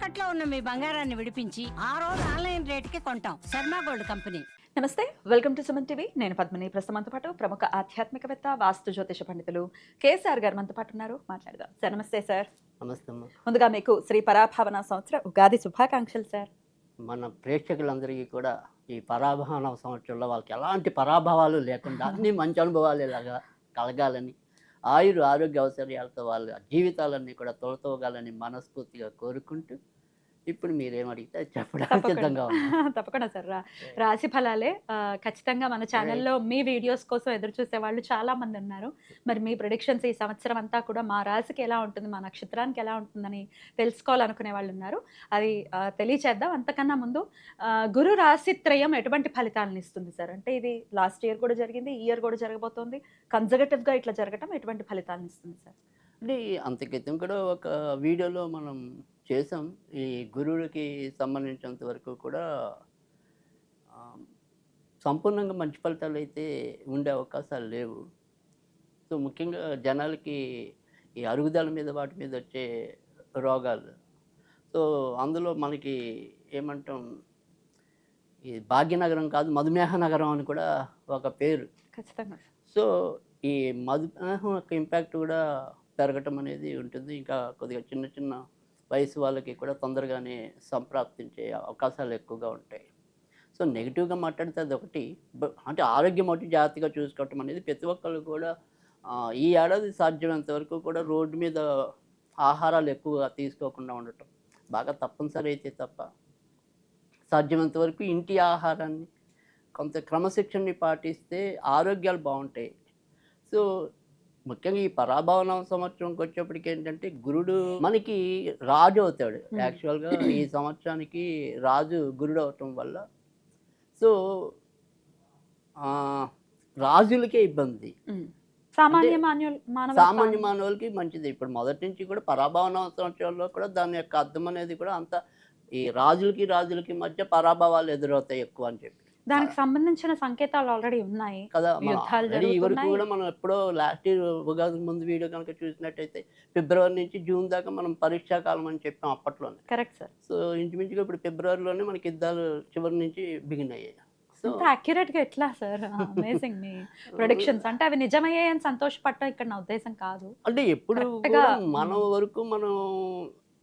తాకట్లో ఉన్న మీ బంగారాన్ని విడిపించి ఆ రోజు ఆన్లైన్ రేటుకి కొంటాం. Sharma gold company. నమస్తే, వెల్కమ్ టు సుమన్ టీవీ. నేను పద్మిని. ప్రస్తుతంతో పాటు ప్రముఖ ఆధ్యాత్మికవేత్త, వాస్తు జ్యోతిష పండితులు కేసీఆర్ గారు మనతో పాటు ఉన్నారు. మాట్లాడదాం సార్. నమస్తే సార్. నమస్తే అమ్మ. ముందుగా మీకు శ్రీ పరాభావన సంవత్సర ఉగాది శుభాకాంక్షలు సార్. మన ప్రేక్షకులందరికీ కూడా ఈ పరాభవన సంవత్సరంలో వాళ్ళకి ఎలాంటి పరాభవాలు లేకుండా అన్ని మంచి అనుభవాలు ఇలాగా కలగాలని, ఆరోగ్య అవసరాలతో వాళ్ళ జీవితాలన్నీ కూడా తొలతోగాలని మనస్ఫూర్తిగా కోరుకుంటూ, ఇప్పుడు మీరేమడిగితే చెప్పడానికి సిద్ధంగా ఉన్నాను. తప్పకుండా సార్. రాశి ఫలాలే ఖచ్చితంగా మన ఛానల్లో మీ వీడియోస్ కోసం ఎదురు చూసే వాళ్ళు చాలా మంది ఉన్నారు. మరి మీ ప్రిడిక్షన్స్ ఈ సంవత్సరం అంతా కూడా మా రాశికి ఎలా ఉంటుంది, మా నక్షత్రానికి ఎలా ఉంటుందని తెలుసుకోవాలనుకునే వాళ్ళు ఉన్నారు. అది తెలియచేద్దాం. అంతకన్నా ముందు గురు రాశి త్రయం ఎటువంటి ఫలితాలను ఇస్తుంది సార్? అంటే ఇది లాస్ట్ ఇయర్ కూడా జరిగింది, ఈ ఇయర్ కూడా జరగబోతోంది. కన్జర్వేటివ్గా ఇట్లా జరగటం ఎటువంటి ఫలితాలను ఇస్తుంది సార్? అంటే అంత క్రితం కూడా ఒక వీడియోలో మనం చేసాం. ఈ గురువులకి సంబంధించినంత వరకు కూడా సంపూర్ణంగా మంచి ఫలితాలు అయితే ఉండే అవకాశాలు లేవు. సో ముఖ్యంగా జనాలకి ఈ అరుగుదల మీద వాటి మీద వచ్చే రోగాలు, సో అందులో మనకి ఏమంటాం, ఈ భాగ్యనగరం కాదు మధుమేహ నగరం అని కూడా ఒక పేరు. ఖచ్చితంగా. సో ఈ మధుమేహం యొక్క ఇంపాక్ట్ కూడా పెరగటం అనేది ఉంటుంది. ఇంకా కొద్దిగా చిన్న చిన్న వయసు వాళ్ళకి కూడా తొందరగానే సంప్రాప్తించే అవకాశాలు ఎక్కువగా ఉంటాయి. సో నెగిటివ్గా మాట్లాడితే అదొకటి. అంటే ఆరోగ్యం ఒకటి జాగ్రత్తగా చూసుకోవటం అనేది ప్రతి ఒక్కళ్ళు కూడా ఈ ఏడాది సాధ్యమైనంత వరకు కూడా రోడ్డు మీద ఆహారాలు ఎక్కువగా తీసుకోకుండా ఉండటం బాగా తప్పనిసరి అయితే తప్ప, సాధ్యమైనంత వరకు ఇంటి ఆహారాన్ని కొంత క్రమశిక్షణని పాటిస్తే ఆరోగ్యాలు బాగుంటాయి. సో ముఖ్యంగా ఈ పరాభవన సంవత్సరంకి వచ్చేప్పటికి ఏంటంటే గురుడు మనకి రాజు అవుతాడు. యాక్చువల్గా ఈ సంవత్సరానికి రాజు గురుడు అవటం వల్ల సో రాజులకే ఇబ్బంది, సామాన్య మానవులకి మంచిది. ఇప్పుడు మొదటి నుంచి కూడా పరాభవన సంవత్సరంలో కూడా దాని యొక్క అర్థం అనేది కూడా అంత ఈ రాజులకి మధ్య పరాభవాలు ఎదురవుతాయి ఎక్కువ అని చెప్పి దానికి సంబంధించిన సంకేతాలు ఆల్రెడీ ఉన్నాయి కదా. ఈ వరకు యుద్ధాలు కూడా మనం ఎప్పుడో లాస్ట్ ఇయర్ ఉగాది ముందు వీడియో కనుక చూసినట్టయితే ఫిబ్రవరి నుంచి జూన్ దాకా మనం పరీక్షాకాలం అని చెప్పాం అప్పట్లోనే. Correct sir. సో ఇంచుమించుగా ఇప్పుడు ఫిబ్రవరిలోనే మనకి యుద్ధాలు చివరి నుంచి బిగిన్ అయ్యాయి. సో అక్యురేట్ గా ఎట్లా సార్? అమేజింగ్ మీ ప్రొడిక్షన్స్. అంటే అవి నిజమయ్యాయని సంతోషపడటం ఇక్కడ నా ఉద్దేశం కాదు. అంటే ఎప్పుడు Correct గా, మన వరకు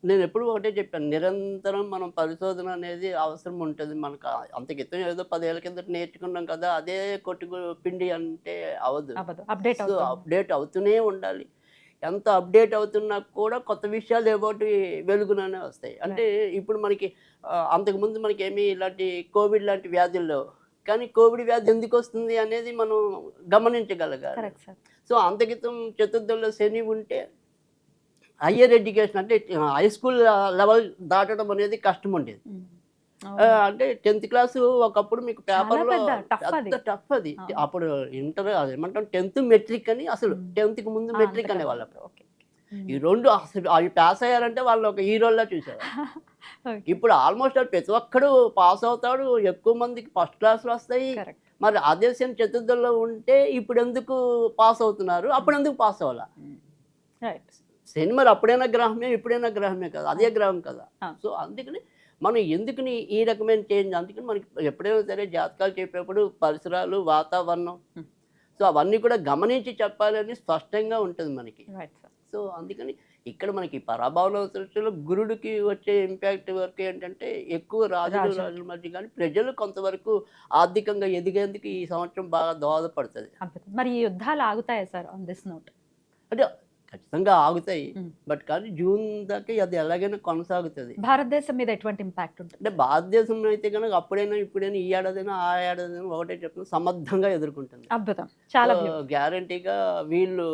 నేను ఎప్పుడు ఒకటే చెప్పాను, నిరంతరం మనం పరిశోధన అనేది అవసరం ఉంటుంది. మనకు అంత క్రితం ఏదో 10 ఏళ్ళ కిందట నేర్చుకున్నాం కదా, అదే కొట్టుకు పిండి అంటే అవదు. అప్డేట్ సో అప్డేట్ అవుతూనే ఉండాలి. ఎంత అప్డేట్ అవుతున్నా కూడా కొత్త విషయాలు ఏవోటి వెలుగుననే వస్తాయి. అంటే ఇప్పుడు మనకి అంతకుముందు మనకి ఏమీ ఇలాంటి కోవిడ్ లాంటి వ్యాధులు లేవు, కానీ కోవిడ్ వ్యాధి ఎందుకు వస్తుంది అనేది మనం గమనించగలగాలి. సో అంత క్రితం చతుర్థంలో శని ఉంటే హయ్యర్ ఎడ్యుకేషన్ అంటే హై స్కూల్ లెవెల్ దాటడం అనేది కష్టం ఉండేది. అంటే 10th క్లాసు ఒకప్పుడు మీకు పేపర్లో టఫ్ అది. అప్పుడు ఇంటర్ ఏమంటాం 10th మెట్రిక్ అని, అసలు 10th కి ముందు మెట్రిక్ అనేవాళ్ళు. ఈ రెండు అసలు అవి పాస్ అయ్యారంటే వాళ్ళు ఒక హీరోల్లా చూసేవారు. ఇప్పుడు ఆల్మోస్ట్ ప్రతి ఒక్కడు పాస్ అవుతాడు, ఎక్కువ మందికి ఫస్ట్ క్లాసులు వస్తాయి. మరి అదే శని చతుర్థంలో ఉంటే ఇప్పుడు ఎందుకు పాస్ అవుతున్నారు, అప్పుడు ఎందుకు పాస్ అవ్వాలా? శని మరి అప్పుడైనా గ్రహమే, ఇప్పుడైనా గ్రహమే కదా, అదే గ్రహం కదా. సో అందుకని మనం ఎందుకని ఈ రకమైన చేంజ్, అందుకని మనకి ఎప్పుడైనా సరే జాతకాలు చెప్పేప్పుడు పరిసరాలు, వాతావరణం, సో అవన్నీ కూడా గమనించి చెప్పాలని స్పష్టంగా ఉంటుంది మనకి. సో అందుకని ఇక్కడ మనకి పరాభవన సృష్టిలో గురుడికి వచ్చే ఇంపాక్ట్ వరకు ఏంటంటే ఎక్కువ రాజుల మధ్య కానీ ప్రజలు కొంతవరకు ఆర్థికంగా ఎదిగేందుకు ఈ సంవత్సరం బాగా దోహదపడుతుంది. మరి ఈ యుద్ధాలు ఆగుతాయా సార్ ఆన్ దిస్ నోట్? అంటే ఖచ్చితంగా ఆగుతాయి, బట్ కానీ జూన్ దాకా అది ఎలాగైనా కొనసాగుతుంది. భారతదేశం మీద ఎటువంటి ఇంపాక్ట్ ఉంటుంది? అంటే భారతదేశంలో అయితే కనుక అప్పుడైనా ఇప్పుడైనా ఈ ఏడాదైనా ఆ ఏడాదైనా ఒకటే చెప్తున్నా, సమర్థంగా ఎదుర్కొంటుంది. అద్భుతం, చాలా గ్యారంటీగా వీళ్ళు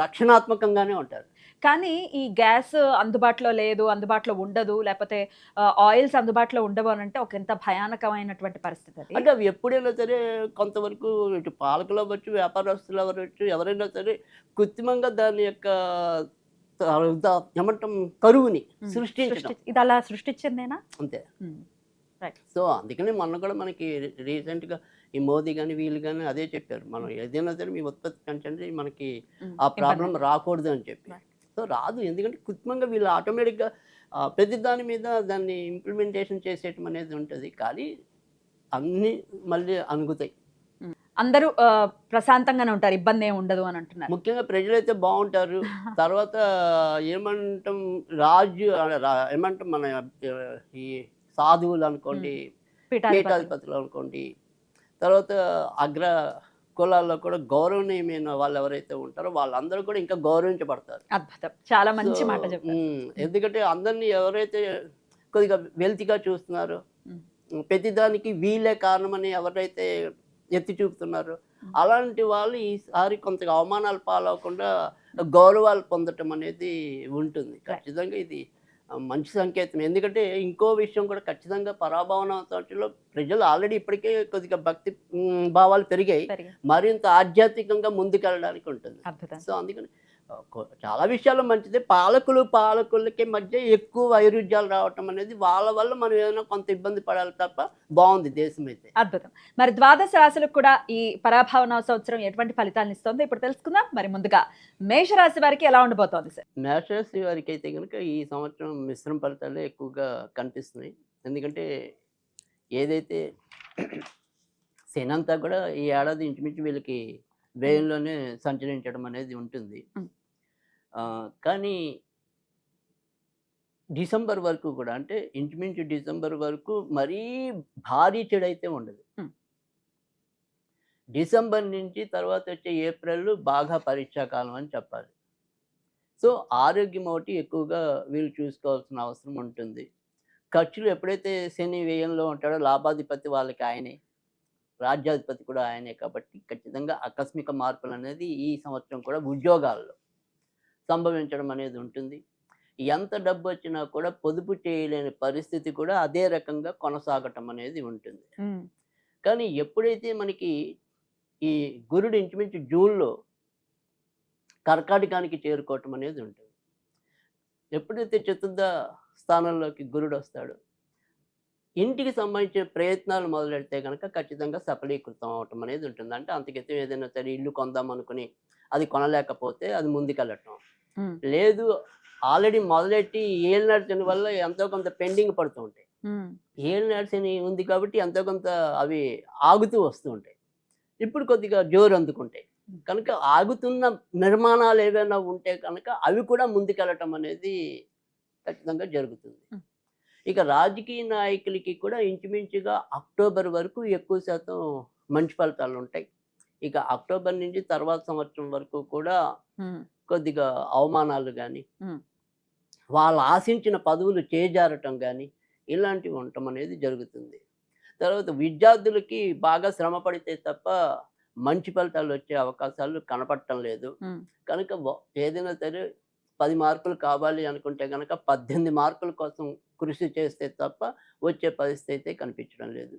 రక్షణాత్మకంగానే ఉంటారు. కానీ ఈ గ్యాస్ అందుబాటులో లేదు, అందుబాటులో ఉండదు, లేకపోతే ఆయిల్స్ అందుబాటులో ఉండవు అని అంటే ఒక ఎంత భయానకమైనటువంటి పరిస్థితి అది. అంటే అవి ఎప్పుడైనా సరే కొంతవరకు ఇటు పాలకులు అవ్వచ్చు, వ్యాపారస్తులు అవ్వచ్చు, ఎవరైనా సరే కృత్రిమంగా దాని యొక్క ఏమంటాం కరువుని సృష్టించడం. ఇది అలా సృష్టించిందేనా? అంతే. సో అందుకని మొన్న కూడా మనకి రీసెంట్గా ఈ మోదీ కానీ వీళ్ళు కానీ అదే చెప్పారు, మనం ఏదైనా సరే మీ ఉత్పత్తి పెంచండి, మనకి ఆ ప్రాబ్లం రాకూడదు అని చెప్పి. సో రాదు, ఎందుకంటే కృత్రిమంగా వీళ్ళు ఆటోమేటిక్గా ప్రతి దాని మీద దాన్ని ఇంప్లిమెంటేషన్ చేసేయటం అనేది ఉంటుంది. కానీ అన్నీ మళ్ళీ అనుగుతాయి. అందరూ ప్రశాంతంగానే ఉంటారు. ఇబ్బంది ఏమి ఉండదు అని అంటున్నారు. ముఖ్యంగా ప్రజలైతే బావుంటారు. తర్వాత ఏమంటాం రాజు ఏమంటాం మన ఈ సాధువులు అనుకోండి, పీఠాధిపతులు అనుకోండి, తర్వాత అగ్ర కులాల్లో కూడా గౌరవనీయమైన వాళ్ళు ఎవరైతే ఉంటారో వాళ్ళందరూ కూడా ఇంకా గౌరవించబడతారు. అద్భుతం. చాలా మంచి మాట చెప్పారు. ఎందుకంటే అందరినీ ఎవరైతే కొద్దిగా వెల్తిగా చూస్తున్నారో, ప్రతిదానికి వీళ్ళే కారణమని ఎవరైతే ఎత్తి చూపుతున్నారో అలాంటి వాళ్ళు ఈసారి కొంత అవమానాలు పాలవకుండా గౌరవాలు పొందటం అనేది ఉంటుంది. ఖచ్చితంగా ఇది మంచి సంకేతం. ఎందుకంటే ఇంకో విషయం కూడా ఖచ్చితంగా పరాభవనలో ప్రజలు ఆల్రెడీ ఇప్పటికే కొద్దిగా భక్తి భావాలు పెరిగాయి, మరింత ఆధ్యాత్మికంగా ముందుకెళ్ళడానికి ఉంటుంది. సో అందుకని చాలా విషయాల్లో మంచిదే. పాలకులకి మధ్య ఎక్కువ వైరుధ్యాలు రావటం అనేది వాళ్ళ వల్ల మనం ఏమైనా కొంత ఇబ్బంది పడాలి తప్ప బాగుంది దేశం అయితే. అద్భుతం. మరి ద్వాదశ రాశులకు కూడా ఈ పరాభవన సంవత్సరం ఎటువంటి ఫలితాలను ఇస్తుందో ఇప్పుడు తెలుసుకుందాం. మరి ముందుగా మేషరాశి వారికి ఎలా ఉండబోతోంది సార్? మేషరాశి వారికి అయితే కనుక ఈ సంవత్సరం మిశ్రమ ఫలితాలే ఎక్కువగా కనిపిస్తున్నాయి. ఎందుకంటే ఏదైతే శని అంతా కూడా ఈ ఏడాది ఇంచుమించు వీళ్ళకి వ్యయంలోనే సంచరించడం అనేది ఉంటుంది. కానీ డిసెంబర్ వరకు కూడా, అంటే ఇంచుమించు డిసెంబర్ వరకు మరీ భారీ చెడైతే ఉండదు. డిసెంబర్ నుంచి తర్వాత వచ్చే ఏప్రిల్ బాగా పరీక్షాకాలం అని చెప్పాలి. సో ఆరోగ్యం ఒకటి ఎక్కువగా వీళ్ళు చూసుకోవాల్సిన అవసరం ఉంటుంది. ఖర్చులు ఎప్పుడైతే శని వ్యయంలో ఉంటాడో లాభాధిపతి వాళ్ళకి ఆయనే, రాజ్యాధిపతి కూడా ఆయనే. కాబట్టి ఖచ్చితంగా ఆకస్మిక మార్పులు అనేది ఈ సంవత్సరం కూడా ఉద్యోగాల్లో సంభవించడం అనేది ఉంటుంది. ఎంత డబ్బు వచ్చినా కూడా పొదుపు చేయలేని పరిస్థితి కూడా అదే రకంగా కొనసాగటం అనేది ఉంటుంది. కానీ ఎప్పుడైతే మనకి ఈ గురుడు ఇంచుమించు జూన్లో కర్కాటకానికి చేరుకోవటం అనేది ఉంటుంది. ఎప్పుడైతే చతుర్థ స్థానంలోకి గురుడు వస్తాడో ఇంటికి సంబంధించిన ప్రయత్నాలు మొదలెడితే కనుక ఖచ్చితంగా సఫలీకృతం అవటం అనేది ఉంటుంది. అంటే అంతకైతే ఏదైనా సరే ఇల్లు కొందాం అనుకుని అది కొనలేకపోతే అది ముందుకెళ్ళటం, లేదు ఆల్రెడీ మొదలెట్టి ఏళ్ళనాడు శని వల్ల ఎంతో కొంత పెండింగ్ పడుతూ ఉంటాయి. ఏళ్ళనాడు శని ఉంది కాబట్టి ఎంతో కొంత అవి ఆగుతూ వస్తూ ఉంటాయి. ఇప్పుడు కొద్దిగా జోరు అందుకుంటాయి కనుక ఆగుతున్న నిర్మాణాలు ఏవైనా ఉంటే కనుక అవి కూడా ముందుకెళ్ళటం అనేది ఖచ్చితంగా జరుగుతుంది. ఇక రాజకీయ నాయకులకి కూడా ఇంచుమించుగా అక్టోబర్ వరకు ఎక్కువ శాతం మంచి ఫలితాలు ఉంటాయి. ఇక అక్టోబర్ నుంచి తర్వాత సంవత్సరం వరకు కూడా కొద్దిగా అవమానాలు కానీ, వాళ్ళు ఆశించిన పదవులు చేజారటం కానీ ఇలాంటివి ఉండటం అనేది జరుగుతుంది. తర్వాత విద్యార్థులకి బాగా శ్రమ పడితే తప్ప మంచి ఫలితాలు వచ్చే అవకాశాలు కనపడటం లేదు. కనుక ఏదైనా సరే 10 మార్కులు కావాలి అనుకుంటే కనుక 18 మార్కుల కోసం కృషి చేస్తే తప్ప వచ్చే పరిస్థితి అయితే కనిపించడం లేదు.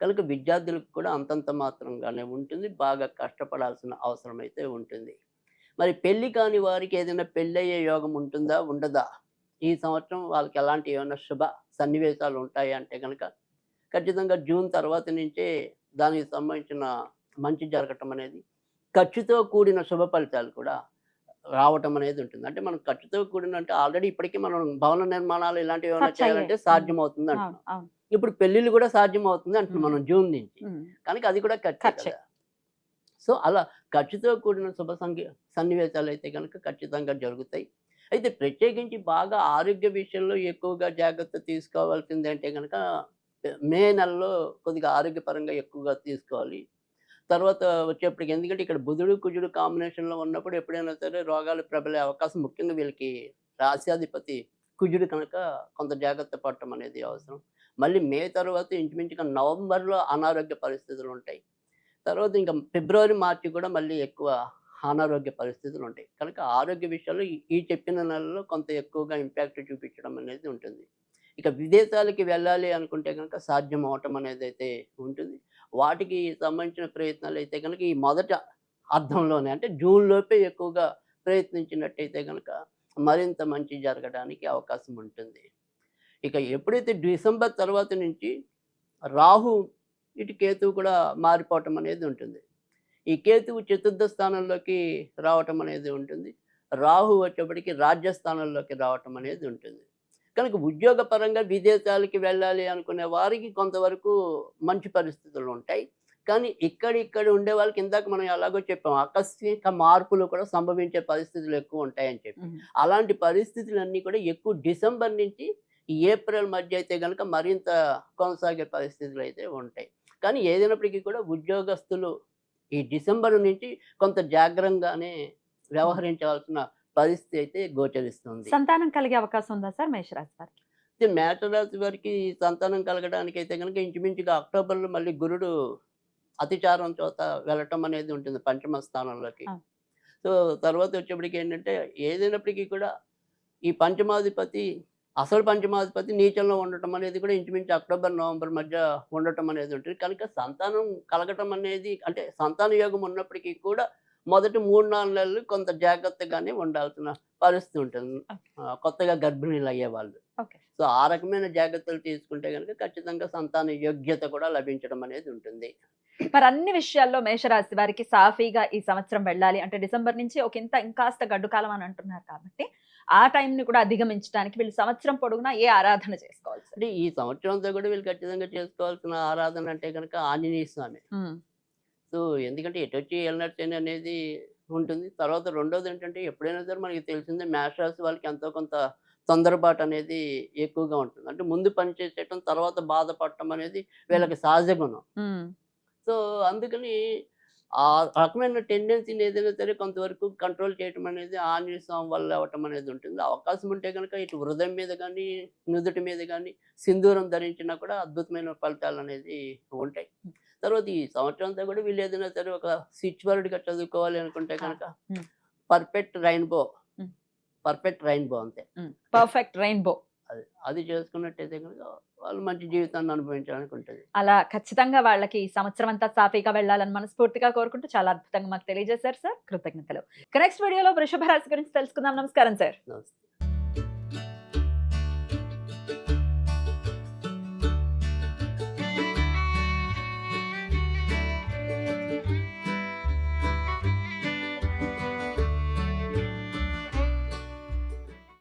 కనుక విద్యార్థులకు కూడా అంతంత మాత్రంగానే ఉంటుంది, బాగా కష్టపడాల్సిన అవసరం అయితే ఉంటుంది. మరి పెళ్లి కాని వారికి ఏదైనా పెళ్ళయ్యే యోగం ఉంటుందా ఉండదా, ఈ సంవత్సరం వాళ్ళకి ఎలాంటి ఏమైనా శుభ సన్నివేశాలు ఉంటాయి అంటే కనుక ఖచ్చితంగా జూన్ తర్వాత నుంచే దానికి సంబంధించిన మంచి జరగటం అనేది, ఖర్చుతో కూడిన శుభ ఫలితాలు కూడా రావటం అనేది ఉంటుంది. అంటే మనం ఖర్చుతో కూడిన అంటే ఆల్రెడీ ఇప్పటికీ మనం భవన నిర్మాణాలు ఇలాంటివి ఏమైనా చేయాలంటే సాధ్యమవుతుంది అంటున్నాం. ఇప్పుడు పెళ్ళిళ్ళు కూడా సాధ్యమవుతుంది అంటున్నాం మనం జూన్ నుంచి. కనుక అది కూడా ఖర్చు. సో అలా ఖర్చుతో కూడిన శుభ సన్నివేశాలు అయితే కనుక ఖచ్చితంగా జరుగుతాయి. అయితే ప్రత్యేకించి బాగా ఆరోగ్య విషయంలో ఎక్కువగా జాగ్రత్త తీసుకోవాల్సింది అంటే కనుక మే నెలలో కొద్దిగా ఆరోగ్యపరంగా ఎక్కువగా తీసుకోవాలి. తర్వాత వచ్చేప్పటికి ఎందుకంటే ఇక్కడ బుధుడు కుజుడు కాంబినేషన్లో ఉన్నప్పుడు ఎప్పుడైనా సరే రోగాలు ప్రబలే అవకాశం, ముఖ్యంగా వీళ్ళకి రాశ్యాధిపతి కుజుడు కనుక కొంత జాగ్రత్త పడటం అనేది అవసరం. మళ్ళీ మే తర్వాత ఇంచుమించుగా నవంబర్లో అనారోగ్య పరిస్థితులు ఉంటాయి. తర్వాత ఇంకా ఫిబ్రవరి మార్చి కూడా మళ్ళీ ఎక్కువ అనారోగ్య పరిస్థితులు ఉంటాయి. కనుక ఆరోగ్య విషయాల్లో ఈ చెప్పిన నెలలో కొంత ఎక్కువగా ఇంపాక్ట్ చూపించడం అనేది ఉంటుంది. ఇక విదేశాలకి వెళ్ళాలి అనుకుంటే కనుక సాధ్యం అవటం అనేది అయితే ఉంటుంది. వాటికి సంబంధించిన ప్రయత్నాలు అయితే కనుక ఈ మొదట అర్థంలోనే అంటే జూన్లోపే ఎక్కువగా ప్రయత్నించినట్టయితే కనుక మరింత మంచి జరగడానికి అవకాశం ఉంటుంది. ఇక ఎప్పుడైతే డిసెంబర్ తర్వాత నుంచి రాహు ఇటు కేతువు కూడా మారిపోవటం అనేది ఉంటుంది. ఈ కేతువు చతుర్థ స్థానంలోకి రావటం అనేది ఉంటుంది. రాహు వచ్చేప్పటికి రాజ్యస్థానంలోకి రావటం అనేది ఉంటుంది. కనుక ఉద్యోగపరంగా విదేశాలకి వెళ్ళాలి అనుకునే వారికి కొంతవరకు మంచి పరిస్థితులు ఉంటాయి. కానీ ఇక్కడ ఉండే వాళ్ళకి ఇందాక మనం ఎలాగో చెప్పాం, ఆకస్మిక మార్పులు కూడా సంభవించే పరిస్థితులు ఎక్కువ ఉంటాయని చెప్పి. అలాంటి పరిస్థితులన్నీ కూడా ఎక్కువ డిసెంబర్ నుంచి ఏప్రిల్ మధ్య అయితే గనుక మరింత కొనసాగే పరిస్థితులు అయితే ఉంటాయి. కానీ ఏదైనప్పటికీ కూడా ఉద్యోగస్తులు ఈ డిసెంబర్ నుంచి కొంత జాగ్రత్తగానే వ్యవహరించవలసిన పరిస్థితి అయితే గోచరిస్తుంది. సంతానం కలిగే అవకాశం ఉందా సార్ మేషరాశి వారికి? మేషరాశి వారికి సంతానం కలగడానికి అయితే కనుక ఇంచుమించుగా అక్టోబర్లో మళ్ళీ గురుడు అతిచారం చోత వెళ్ళటం అనేది ఉంటుంది పంచమ స్థానంలోకి. ఆ. సో తర్వాత వచ్చేప్పటికి ఏంటంటే ఏదైనప్పటికీ కూడా ఈ పంచమాధిపతి అసలు పంచమాధిపతి నీచంలో ఉండటం అనేది కూడా ఇంచుమించు అక్టోబర్ నవంబర్ మధ్య ఉండటం అనేది ఉంటుంది. కనుక సంతానం కలగటం అనేది అంటే సంతాన యోగం ఉన్నప్పటికీ కూడా మొదటి 3-4 నెలలు కొంత జాగ్రత్తగానే ఉండాల్సిన పరిస్థితి ఉంటుంది కొత్తగా గర్భిణీలు అయ్యేవాళ్ళు. ఓకే. సో ఆ రకమైన జాగ్రత్తలు తీసుకుంటే కనుక ఖచ్చితంగా సంతాన యోగ్యత కూడా లభించడం అనేది ఉంటుంది. మరి అన్ని విషయాల్లో మేషరాశి వారికి సాఫీగా ఈ సంవత్సరం వెళ్ళాలి అంటే డిసెంబర్ నుంచి ఇంకాస్త గడ్డు కాలం అని అంటున్నారు కాబట్టి ఆ టైంని కూడా అధిగమించడానికి వీళ్ళు సంవత్సరం పొడుగునా ఏ ఆరాధన చేసుకోవాలి సార్? అంటే ఈ సంవత్సరం అంతా కూడా వీళ్ళు ఖచ్చితంగా చేసుకోవాల్సిన ఆరాధన అంటే కనుక ఆంజనేయ స్వామి. సో ఎందుకంటే ఎటొచ్చి వెళ్ళినట్టు అనేది ఉంటుంది. తర్వాత రెండోది ఏంటంటే ఎప్పుడైనా సరే మనకి తెలిసిందే మేషరాశి వాళ్ళకి ఎంతో కొంత తొందరపాటు అనేది ఎక్కువగా ఉంటుంది. అంటే ముందు పని చేసేయటం తర్వాత బాధపడటం అనేది వీళ్ళకి సహజ గుణం. సో అందుకని ఆ రకమైన టెండెన్సీని ఏదైనా సరే కొంతవరకు కంట్రోల్ చేయటం అనేది ఆంజనేయ స్వామి వల్ల అవ్వటం అనేది ఉంటుంది. అవకాశం ఉంటే కనుక ఇటు హృదయం మీద కానీ నుదుటి మీద కానీ సింధూరం ధరించినా కూడా అద్భుతమైన ఫలితాలు అనేది ఉంటాయి. తర్వాత ఈ సంవత్సరం అంతా కూడా వీళ్ళు ఏదైనా సరే ఒక స్విచ్ వర్డ్గా చదువుకోవాలి అనుకుంటే కనుక పర్ఫెక్ట్ రెయిన్బో అంతే. పర్ఫెక్ట్ రెయిన్బో అది చేసుకున్నట్టయితే కనుక వాళ్ళు మంచి జీవితాన్ని అనుభవించడానికి ఉంటుంది. అలా ఖచ్చితంగా వాళ్ళకి ఈ సంవత్సరం అంతా సాఫీగా వెళ్ళాలని మనస్ఫూర్తిగా కోరుకుంటూ చాలా అద్భుతంగా మాకు తెలియజేశారు సార్. కృతజ్ఞతలు. నెక్స్ట్ వీడియోలో వృషభ రాశి గురించి తెలుసుకుందాం. నమస్కారం సార్. నమస్తే.